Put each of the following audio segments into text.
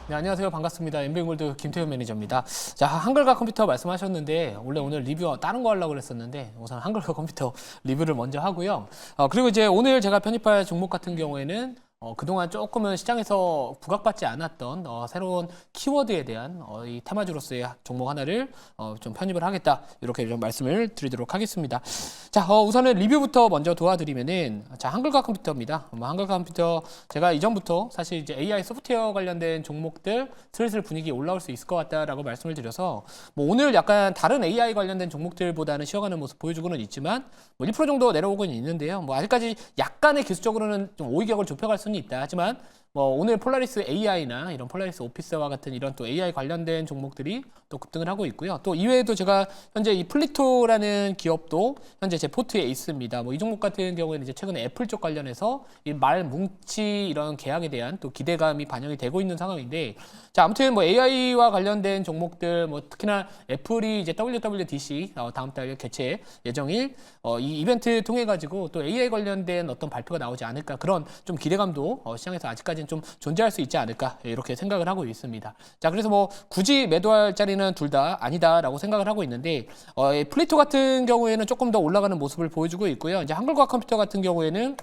네, 안녕하세요. 반갑습니다. 엠비골드 김태훈 매니저입니다. 자, 한글과 컴퓨터 말씀하셨는데, 원래 오늘 리뷰 다른 거 하려고 그랬었는데, 우선 한글과 컴퓨터 리뷰를 먼저 하고요. 그리고 이제 오늘 제가 편입할 종목 같은 경우에는 그동안 조금은 시장에서 부각받지 않았던 새로운 키워드에 대한 이 테마주로서의 종목 하나를 좀 편입을 하겠다. 이렇게 좀 말씀을 드리도록 하겠습니다. 자, 우선은 리뷰부터 먼저 도와드리면은, 자, 한글과 컴퓨터입니다. 한글과 컴퓨터, 제가 이전부터 사실 이제 AI 소프트웨어 관련된 종목들 슬슬 분위기 올라올 수 있을 것 같다라고 말씀을 드려서, 뭐 오늘 약간 다른 AI 관련된 종목들보다는 쉬어가는 모습 보여주고는 있지만, 뭐 1% 정도 내려오고는 있는데요. 뭐 아직까지 약간의 기술적으로는 좀 오의격을 좁혀갈 수는 있다. 하지만 뭐 오늘 폴라리스 AI나 이런 폴라리스 오피스와 같은 이런 또 AI 관련된 종목들이 또 급등을 하고 있고요. 또 이외에도 제가 현재 이 플리토라는 기업도 현재 제 포트에 있습니다. 뭐 이 종목 같은 경우에는 이제 최근에 애플 쪽 관련해서 이 말 뭉치 이런 계약에 대한 또 기대감이 반영이 되고 있는 상황인데, 자, 아무튼 뭐 AI와 관련된 종목들, 뭐 특히나 애플이 이제 WWDC 다음 달 개최 예정일 이 이벤트 통해 가지고 또 AI 관련된 어떤 발표가 나오지 않을까, 그런 좀 기대감도 시장에서 아직까지는 좀 존재할 수 있지 않을까, 이렇게 생각을 하고 있습니다. 자, 그래서 뭐 굳이 매도할 자리는 둘 다 아니다라고 생각을 하고 있는데, 이 플리토 같은 경우에는 조금 더 올라가는 모습을 보여주고 있고요. 이제 한글과 컴퓨터 같은 경우에는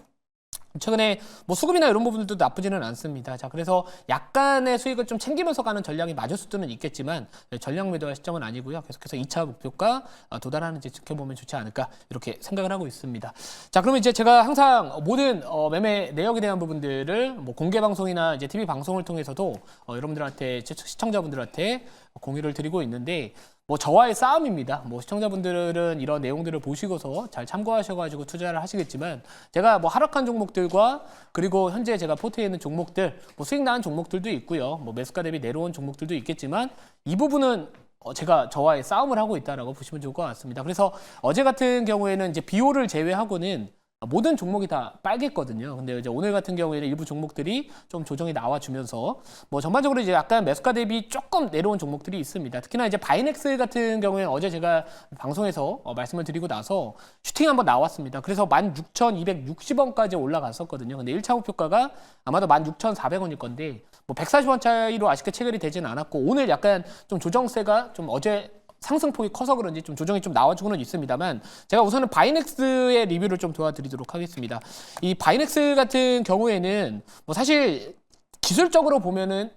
최근에 뭐 수급이나 이런 부분들도 나쁘지는 않습니다. 자, 그래서 약간의 수익을 좀 챙기면서 가는 전략이 맞을 수도 있겠지만 전략 매도할 시점은 아니고요. 계속해서 2차 목표가 도달하는지 지켜보면 좋지 않을까, 이렇게 생각을 하고 있습니다. 자, 그러면 이제 제가 항상 모든 매매 내역에 대한 부분들을 뭐 공개 방송이나 이제 TV 방송을 통해서도 여러분들한테, 시청자분들한테 공유를 드리고 있는데, 뭐 저와의 싸움입니다. 뭐 시청자분들은 이런 내용들을 보시고서 잘 참고하셔가지고 투자를 하시겠지만, 제가 뭐 하락한 종목들과 그리고 현재 제가 포트에 있는 종목들, 뭐 수익 나는 종목들도 있고요. 뭐 매수가 대비 내려온 종목들도 있겠지만, 이 부분은 제가 저와의 싸움을 하고 있다라고 보시면 좋을 것 같습니다. 그래서 어제 같은 경우에는 이제 비오를 제외하고는 모든 종목이 다 빨갰거든요. 근데 이제 오늘 같은 경우에는 일부 종목들이 좀 조정이 나와주면서 뭐 전반적으로 이제 약간 매수가 대비 조금 내려온 종목들이 있습니다. 특히나 이제 바이넥스 같은 경우에는 어제 제가 방송에서 말씀을 드리고 나서 슈팅 한번 나왔습니다. 그래서 16,260원까지 올라갔었거든요. 근데 1차 목표가가 아마도 16,400원일 건데, 뭐 140원 차이로 아쉽게 체결이 되지는 않았고, 오늘 약간 좀 조정세가 좀 어제 상승폭이 커서 그런지 좀 조정이 좀 나와주고는 있습니다만, 제가 우선은 바이넥스의 리뷰를 좀 도와드리도록 하겠습니다. 이 바이넥스 같은 경우에는 뭐 사실 기술적으로 보면은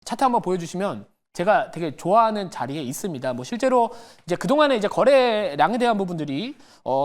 차트 한번 보여주시면 제가 되게 좋아하는 자리에 있습니다. 뭐 실제로 이제 그동안에 이제 거래량에 대한 부분들이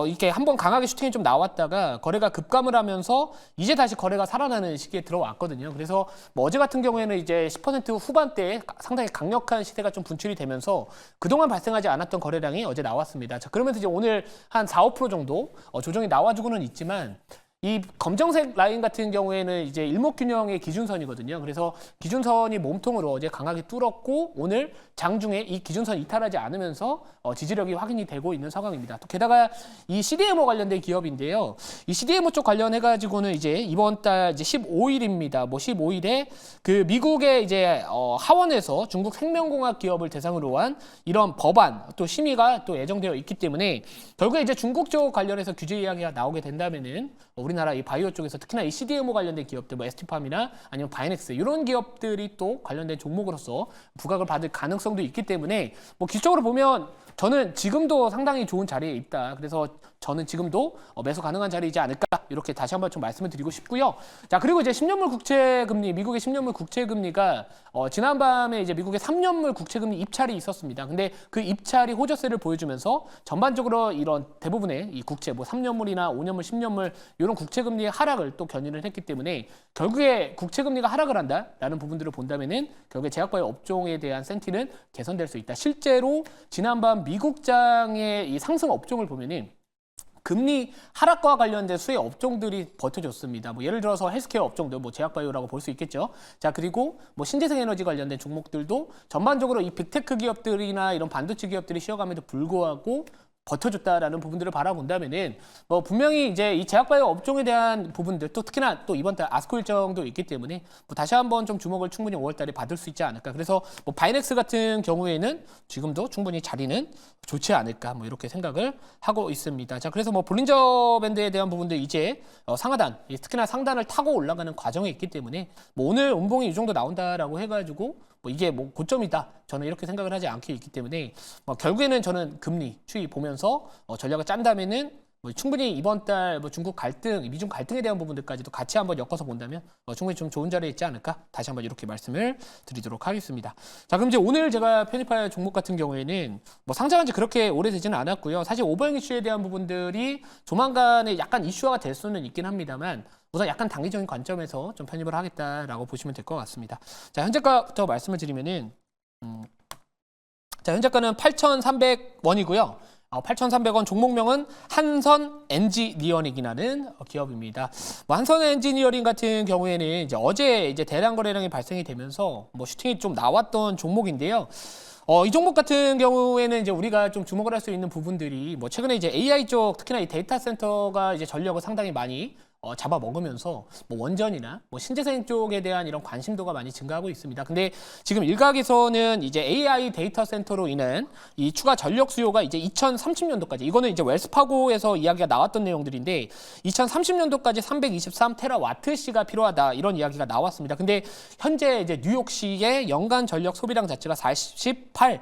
이렇게 한번 강하게 슈팅이 좀 나왔다가 거래가 급감을 하면서 이제 다시 거래가 살아나는 시기에 들어왔거든요. 그래서 뭐 어제 같은 경우에는 이제 10% 후반대에 상당히 강력한 시세가 좀 분출이 되면서 그동안 발생하지 않았던 거래량이 어제 나왔습니다. 자, 그러면서 이제 오늘 한 4~5% 정도 조정이 나와주고는 있지만, 이 검정색 라인 같은 경우에는 이제 일목균형의 기준선이거든요. 그래서 기준선이 몸통으로 어제 강하게 뚫었고, 오늘 장중에 이 기준선 이탈하지 않으면서 지지력이 확인이 되고 있는 상황입니다. 또 게다가 이 CDMO 관련된 기업인데요. 이 CDMO 쪽 관련해가지고는 이제 이번 달 이제 15일입니다. 뭐 15일에 그 미국의 이제 하원에서 중국 생명공학 기업을 대상으로 한 이런 법안 또 심의가 또 예정되어 있기 때문에, 결국에 이제 중국 쪽 관련해서 규제 이야기가 나오게 된다면은 우리나라 이 바이오 쪽에서 특히나 이 CDMO 관련된 기업들, 뭐 ST팜이나 아니면 바이넥스 이런 기업들이 또 관련된 종목으로서 부각을 받을 가능성도 있기 때문에, 뭐 기초적으로 보면 저는 지금도 상당히 좋은 자리에 있다. 그래서 저는 지금도 매수 가능한 자리이지 않을까, 이렇게 다시 한번 좀 말씀을 드리고 싶고요. 자, 그리고 이제 10년물 국채금리, 미국의 10년물 국채금리가 지난밤에 이제 미국의 3년물 국채금리 입찰이 있었습니다. 근데 그 입찰이 호조세를 보여주면서 전반적으로 이런 대부분의 이 국채, 뭐 3년물이나 5년물, 10년물 이런 국채금리의 하락을 또 견인을 했기 때문에, 결국에 국채금리가 하락을 한다라는 부분들을 본다면은 결국에 제약바이오 업종에 대한 센티는 개선될 수 있다. 실제로 지난밤 미국장의 이 상승 업종을 보면은 금리 하락과 관련된 수혜 업종들이 버텨줬습니다. 뭐 예를 들어서 헬스케어 업종들, 뭐 제약바이오라고 볼 수 있겠죠. 자, 그리고 뭐 신재생 에너지 관련된 종목들도 전반적으로 이 빅테크 기업들이나 이런 반도체 기업들이 쉬어감에도 불구하고 버텨줬다라는 부분들을 바라본다면은 뭐 분명히 이제 이 제약바이오 업종에 대한 부분들 또 특히나 또 이번 달 아스코 일정도 있기 때문에 뭐 다시 한번 좀 주목을 충분히 5월 달에 받을 수 있지 않을까. 그래서 뭐 바이넥스 같은 경우에는 지금도 충분히 자리는 좋지 않을까 뭐 이렇게 생각을 하고 있습니다. 자, 그래서 뭐 볼린저 밴드에 대한 부분들 이제 상하단, 특히나 상단을 타고 올라가는 과정에 있기 때문에 뭐 오늘 운봉이 이 정도 나온다라고 해가지고 뭐 이게 뭐 고점이다. 저는 이렇게 생각을 하지 않기 있기 때문에 결국에는 저는 금리 추이 보면서 전략을 짠다면은 뭐 충분히 이번 달 뭐 중국 갈등, 미중 갈등에 대한 부분들까지도 같이 한번 엮어서 본다면 충분히 좀 좋은 자리에 있지 않을까 다시 한번 이렇게 말씀을 드리도록 하겠습니다. 자, 그럼 이제 오늘 제가 편입할 종목 같은 경우에는 뭐 상장한 지 그렇게 오래되지는 않았고요. 사실 오버행 이슈에 대한 부분들이 조만간에 약간 이슈화가 될 수는 있긴 합니다만 우선 약간 단기적인 관점에서 좀 편입을 하겠다라고 보시면 될 것 같습니다. 자, 현재가부터 말씀을 드리면은 자, 현재가는 8,300원이고요. 8,300원 종목명은 한선 엔지니어링이라는 기업입니다. 뭐 한선 엔지니어링 같은 경우에는 이제 어제 이제 대량 거래량이 발생이 되면서 뭐 슈팅이 좀 나왔던 종목인데요. 이 종목 같은 경우에는 이제 우리가 좀 주목을 할 수 있는 부분들이 뭐 최근에 이제 AI 쪽 특히나 이 데이터 센터가 이제 전력을 상당히 많이 잡아먹으면서 뭐 원전이나 뭐 신재생 쪽에 대한 이런 관심도가 많이 증가하고 있습니다. 근데 지금 일각에서는 이제 AI 데이터 센터로 인한 이 추가 전력 수요가 이제 2030년도까지 이거는 이제 웰스파고에서 이야기가 나왔던 내용들인데 2030년도까지 323 테라와트시가 필요하다 이런 이야기가 나왔습니다. 근데 현재 이제 뉴욕시의 연간 전력 소비량 자체가 48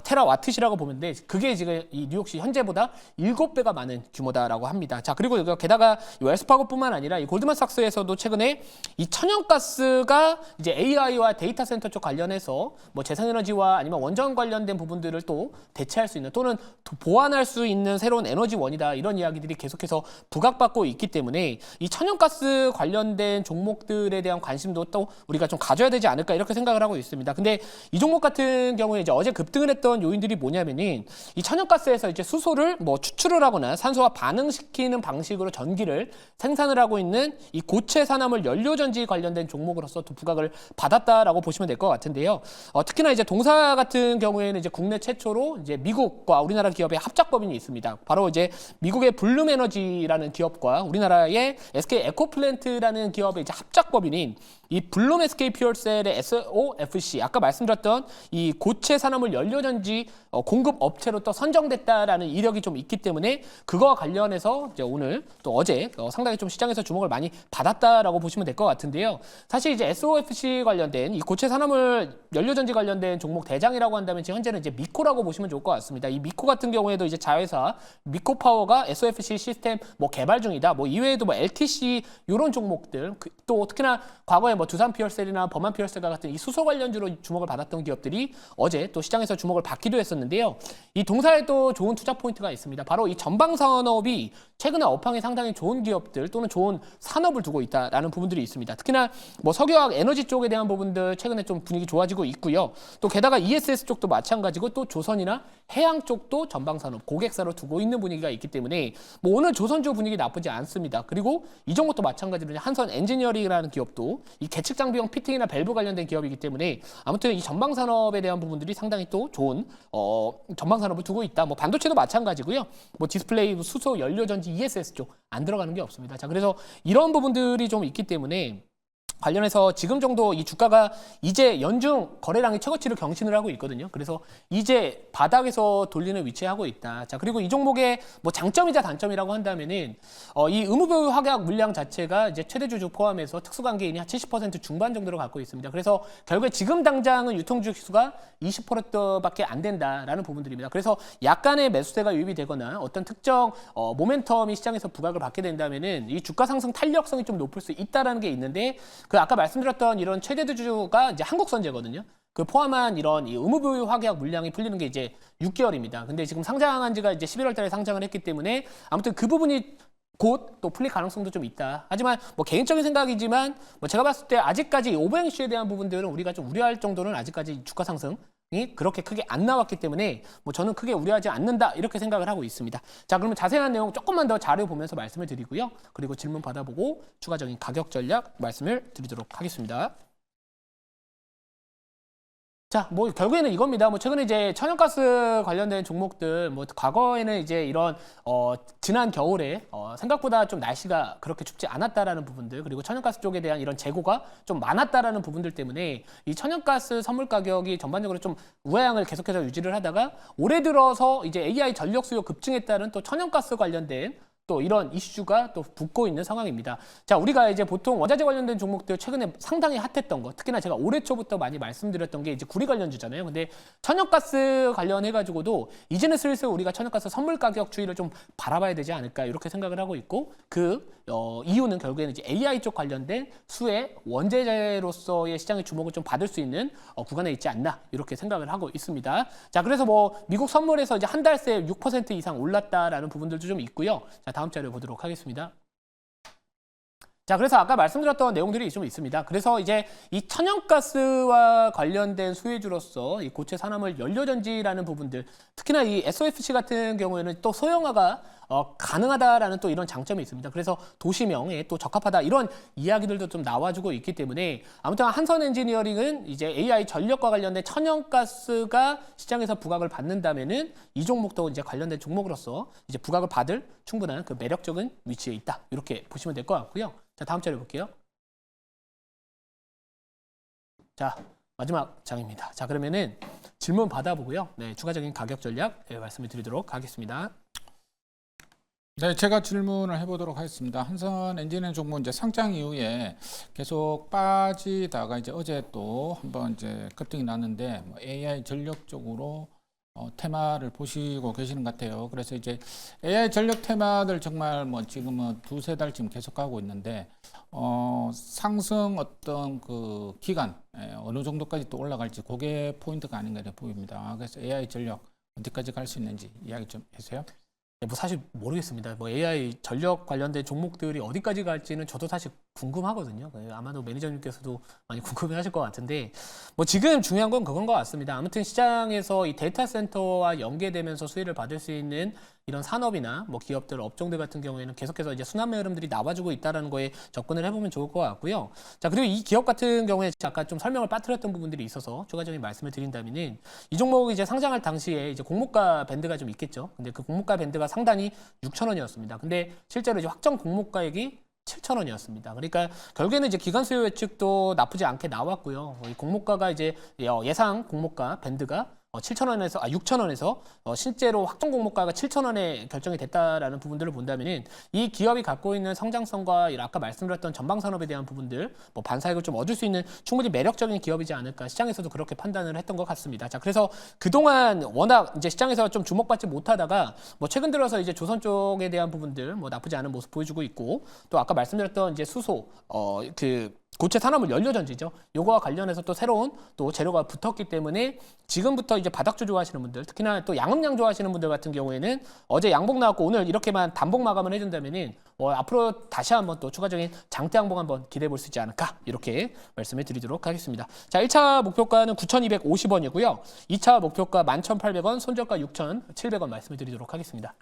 테라와트시라고 보면 돼. 그게 지금 이 뉴욕시 현재보다 7배가 많은 규모다라고 합니다. 자, 그리고 게다가 웰스파고뿐만 아니라 이 골드만삭스에서도 최근에 이 천연가스가 이제 AI와 데이터 센터 쪽 관련해서 뭐 재생에너지와 아니면 원전 관련된 부분들을 또 대체할 수 있는 또는 보완할 수 있는 새로운 에너지원이다 이런 이야기들이 계속해서 부각받고 있기 때문에 이 천연가스 관련된 종목들에 대한 관심도 또 우리가 좀 가져야 되지 않을까 이렇게 생각을 하고 있습니다. 근데 이 종목 같은 경우에 이제 어제 급등을 했던 요인들이 뭐냐면은 이 천연가스에서 이제 수소를 뭐 추출을 하거나 산소와 반응시키는 방식으로 전기를 생산을 하고 있는 이 고체 산화물 연료전지 관련된 종목으로서 또 부각을 받았다라고 보시면 될 것 같은데요. 특히나 이제 동사 같은 경우에는 이제 국내 최초로 이제 미국과 우리나라 기업의 합작법인이 있습니다. 바로 이제 미국의 블룸에너지라는 기업과 우리나라의 SK 에코플랜트라는 기업의 이제 합작법인인 이 블룸 SK 퓨얼셀의 SOFC 아까 말씀드렸던 이 고체 산화물 연료전지 공급 업체로 또 선정됐다라는 이력이 좀 있기 때문에 그거와 관련해서 이제 오늘 또 어제 상당히 좀 시장에서 주목을 많이 받았다라고 보시면 될 것 같은데요. 사실 이제 SOFC 관련된 이 고체 산화물 연료전지 관련된 종목 대장이라고 한다면 지금 현재는 이제 미코라고 보시면 좋을 것 같습니다. 이 미코 같은 경우에도 이제 자회사 미코파워가 SOFC 시스템 뭐 개발 중이다. 뭐 이외에도 뭐 LTC 이런 종목들 또 특히나 과거에 뭐 두산 퓨얼셀이나 범한 퓨얼셀과 같은 이 수소 관련주로 주목을 받았던 기업들이 어제 또 시장에서 주목을 받기도 했었는데요. 이 동사에 또 좋은 투자 포인트가 있습니다. 바로 이 전방 산업이 최근에 업황이 상당히 좋은 기업들 또는 좋은 산업을 두고 있다라는 부분들이 있습니다. 특히나 뭐 석유화학 에너지 쪽에 대한 부분들 최근에 좀 분위기 좋아지고 있고요. 또 게다가 ESS 쪽도 마찬가지고 또 조선이나 해양 쪽도 전방 산업 고객사로 두고 있는 분위기가 있기 때문에 뭐 오늘 조선주 분위기 나쁘지 않습니다. 그리고 이 종목도 마찬가지로 한선 엔지니어링이라는 기업도 이 계측 장비용 피팅이나 밸브 관련된 기업이기 때문에 아무튼 이 전방 산업에 대한 부분들이 상당히 또 좋은 전방 산업을 두고 있다. 뭐 반도체도 마찬가지고요. 뭐 디스플레이, 수소, 연료전지, ESS 쪽 안 들어가는 게 없습니다. 자, 그래서 이런 부분들이 좀 있기 때문에 관련해서 지금 정도 이 주가가 이제 연중 거래량이 최고치를 경신을 하고 있거든요. 그래서 이제 바닥에서 돌리는 위치에 하고 있다. 자, 그리고 이 종목의 뭐 장점이자 단점이라고 한다면은 이 의무보유 확약 물량 자체가 이제 최대 주주 포함해서 특수관계인이 한 70% 중반 정도로 갖고 있습니다. 그래서 결국에 지금 당장은 유통주식 수가 20%밖에 안 된다라는 부분들입니다. 그래서 약간의 매수세가 유입이 되거나 어떤 특정 모멘텀이 시장에서 부각을 받게 된다면은 이 주가 상승 탄력성이 좀 높을 수 있다라는 게 있는데 그 아까 말씀드렸던 이런 최대 주주가 이제 한국선제거든요. 그 포함한 이런 이 의무보유 확약 물량이 풀리는 게 이제 6개월입니다. 근데 지금 상장한 지가 이제 11월 달에 상장을 했기 때문에 아무튼 그 부분이 곧 또 풀릴 가능성도 좀 있다. 하지만 뭐 개인적인 생각이지만 뭐 제가 봤을 때 아직까지 오버행 이슈에 대한 부분들은 우리가 좀 우려할 정도는 아직까지 주가 상승 이 그렇게 크게 안 나왔기 때문에 뭐 저는 크게 우려하지 않는다 이렇게 생각을 하고 있습니다. 자, 그러면 자세한 내용 조금만 더 자료 보면서 말씀을 드리고요. 그리고 질문 받아보고 추가적인 가격 전략 말씀을 드리도록 하겠습니다. 자, 뭐 결국에는 이겁니다. 뭐 최근에 이제 천연가스 관련된 종목들, 뭐 과거에는 이제 이런 지난 겨울에 생각보다 좀 날씨가 그렇게 춥지 않았다라는 부분들, 그리고 천연가스 쪽에 대한 이런 재고가 좀 많았다라는 부분들 때문에 이 천연가스 선물 가격이 전반적으로 좀 우하향을 계속해서 유지를 하다가 올해 들어서 이제 AI 전력 수요 급증에 따른 또 천연가스 관련된 또 이런 이슈가 또 붙고 있는 상황입니다. 자, 우리가 이제 보통 원자재 관련된 종목들 최근에 상당히 핫했던 거, 특히나 제가 올해 초부터 많이 말씀드렸던 게 이제 구리 관련주잖아요. 근데 천연가스 관련해가지고도 이제는 슬슬 우리가 천연가스 선물 가격 추이를 좀 바라봐야 되지 않을까 이렇게 생각을 하고 있고, 그 이유는 결국에는 이제 AI 쪽 관련된 수혜 원재료로서의 시장의 주목을 좀 받을 수 있는 구간에 있지 않나 이렇게 생각을 하고 있습니다. 자, 그래서 뭐 미국 선물에서 이제 한 달 새 6% 이상 올랐다라는 부분들도 좀 있고요. 자, 다음 자료 보도록 하겠습니다. 자, 그래서 아까 말씀드렸던 내용들이 좀 있습니다. 그래서 이제 이 천연가스와 관련된 수혜주로서 이 고체 산화물 연료전지라는 부분들, 특히나 이 SOFC 같은 경우에는 또 소형화가 가능하다라는 또 이런 장점이 있습니다. 그래서 도시명에 또 적합하다 이런 이야기들도 좀 나와주고 있기 때문에 아무튼 한선 엔지니어링은 이제 AI 전력과 관련된 천연가스가 시장에서 부각을 받는다면은 이 종목도 이제 관련된 종목으로서 이제 부각을 받을 충분한 그 매력적인 위치에 있다. 이렇게 보시면 될 것 같고요. 자, 다음 자료 볼게요. 자, 마지막 장입니다. 자, 그러면은 질문 받아보고요. 네, 추가적인 가격 전략 말씀을 드리도록 하겠습니다. 네, 제가 질문을 해보도록 하겠습니다. 한선 엔진의 종목 이제 상장 이후에 계속 빠지다가 이제 어제 또 한번 이제 급등이 났는데 뭐 AI 전력 쪽으로 테마를 보시고 계시는 것 같아요. 그래서 이제 AI 전력 테마들 정말 뭐 지금은 두세 달쯤 계속 가고 있는데 상승 어떤 그 기간 어느 정도까지 또 올라갈지 그게 포인트가 아닌가 보입니다. 그래서 AI 전력 어디까지 갈 수 있는지 이야기 좀 해주세요. 네, 뭐 사실 모르겠습니다. 뭐 AI 전력 관련된 종목들이 어디까지 갈지는 저도 사실 궁금하거든요. 아마도 매니저님께서도 많이 궁금해하실 것 같은데, 뭐 지금 중요한 건 그건 것 같습니다. 아무튼 시장에서 이 데이터 센터와 연계되면서 수혜를 받을 수 있는 이런 산업이나 뭐 기업들, 업종들 같은 경우에는 계속해서 이제 순환매 흐름들이 나와주고 있다는 거에 접근을 해보면 좋을 것 같고요. 자, 그리고 이 기업 같은 경우에 아까 좀 설명을 빠뜨렸던 부분들이 있어서 추가적인 말씀을 드린다면은 이 종목이 이제 상장할 당시에 이제 공모가 밴드가 좀 있겠죠. 근데 그 공모가 밴드가 상단이 6,000원이었습니다. 근데 실제로 이제 확정 공모가액이 7,000원이었습니다. 그러니까 결국에는 이제 기간 수요 예측도 나쁘지 않게 나왔고요. 이 공모가가 이제 예상 공모가 밴드가 7,000원에서 6,000원에서 실제로 확정 공모가가 7,000원에 결정이 됐다라는 부분들을 본다면은 이 기업이 갖고 있는 성장성과 아까 말씀드렸던 전방 산업에 대한 부분들, 뭐 반사익을 좀 얻을 수 있는 충분히 매력적인 기업이지 않을까 시장에서도 그렇게 판단을 했던 것 같습니다. 자, 그래서 그동안 워낙 이제 시장에서 좀 주목받지 못하다가 뭐 최근 들어서 이제 조선 쪽에 대한 부분들 뭐 나쁘지 않은 모습 보여주고 있고, 또 아까 말씀드렸던 이제 수소 고체 산화물 연료전지죠. 요거와 관련해서 또 새로운 또 재료가 붙었기 때문에 지금부터 이제 바닥주 좋아하시는 분들, 특히나 또 양음량 좋아하시는 분들 같은 경우에는 어제 양봉 나왔고 오늘 이렇게만 단봉 마감을 해준다면은 앞으로 다시 한번 또 추가적인 장대 양봉 한번 기대해 볼 수 있지 않을까 이렇게 말씀을 드리도록 하겠습니다. 자, 1차 목표가는 9,250원이고요. 2차 목표가 11,800원, 손절가 6,700원 말씀을 드리도록 하겠습니다.